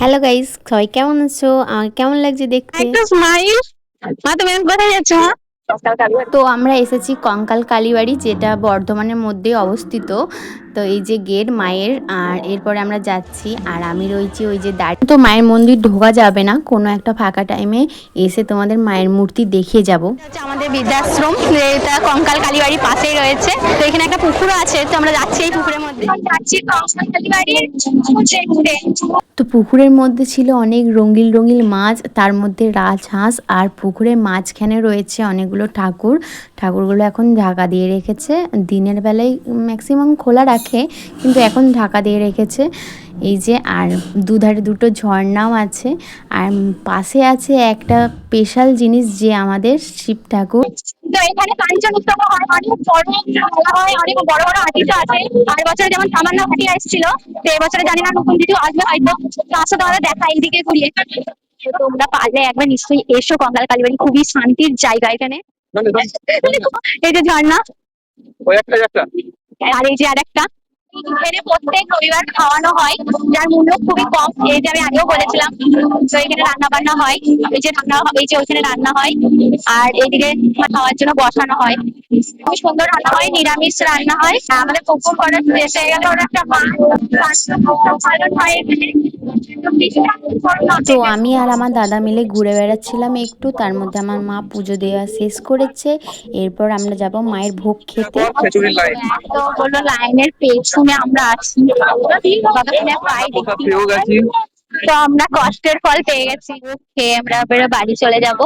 Hello guys, সবাই কেমন আছো? কেমন লাগছে দেখতে? একটা স্মাইল। মা তুমি এখন কোথায় যাচ্ছ মা? তো আমরা এসেছি কঙ্কাল কালীবাড়ি, যেটা বর্ধমানের মধ্যে অবস্থিত। তো এই যে গেট মায়ের, আর এরপরে আমরা যাচ্ছি, আর আমি রয়েছি ওই যে দাঁড়িয়ে। তো মায়ের মন্দির ঢোকা যাবে না, কোনো একটা ফাঁকা টাইমে এসে তোমাদের মায়ের মূর্তি দেখিয়ে যাব। এটা হচ্ছে আমাদের বৃদ্ধাশ্রম, এটা কঙ্কাল কালীবাড়ির পাশেই রয়েছে। তো এখানে একটা পুকুরও আছে, তো আমরা যাচ্ছি এই পুকুরের মধ্যে। যাচ্ছি কঙ্কাল কালীবাড়ির ঘুরে। তো পুকুরের মধ্যে ছিল অনেক রঙিন রঙিন মাছ, তার মধ্যে রাজহাঁস, আর পুকুরের মাঝখানে রয়েছে অনেকগুলো ঠাকুর। ঠাকুরগুলো এখন ঢাকা দিয়ে রেখেছে, দিনের বেলায় ম্যাক্সিমাম খোলা রাখে, কিন্তু এখন ঢাকা দিয়ে রেখেছে। এই যে, আর দুধারে দুটো ঝর্ণাও আছে, আর পাশে আছে একটা স্পেশাল জিনিস, যে আমাদের শিব ঠাকুর। তো এখানে কাঞ্চন উৎসব হয়, অনেক বড় মেলা হয়, অনেক বড় বড় আর্টিস্ট আছে। আর বছরে যেমন তামান্না ভাটিয়া এসেছিল, তো এবছরে জানি না নতুন কিছু আসবে হয়তো। তো আসো তোমাদের দেখা এইদিকে ঘুরিয়ে। তো তোমরা পারলে একবার নিশ্চয়ই এসো কঙ্কাল কালীবাড়ি, খুবই শান্তির জায়গা এখানে। এই যে ঝর্ণা, আর এই যে আরেকটা। এখানে প্রত্যেক রবিবার খাওয়ানো হয়, যার মূল্য খুবই কম। এই যে আমি আগেও বলেছিলাম, তো এখানে রান্না বান্না হয়। এই যে রান্না, এই যে ওইখানে রান্না হয়, আর এইদিকে খাওয়ার জন্য বসানো হয়। খুব সুন্দর রান্না হয়, নিরামিষ রান্না হয়। আমাদের পুকুর করার শেষ হয়ে গেল, ওরা একটা মাছ পালন হয় এখানে। তো আমি আর আমার দাদা মিলে ঘুরে বেড়াচ্ছিলাম একটু, তার মধ্যে আমার মা পুজো দেওয়া শেষ করেছে। এরপর আমরা যাব মায়ের ভোগ খেতে। তো হলো লাইনের পেছনে আমরা আছি, ততক্ষণে প্রায় দেখতে। তো আমরা কষ্টের ফল পেয়ে গেছি, খেয়ে আমরা এবারে বাড়ি চলে যাব।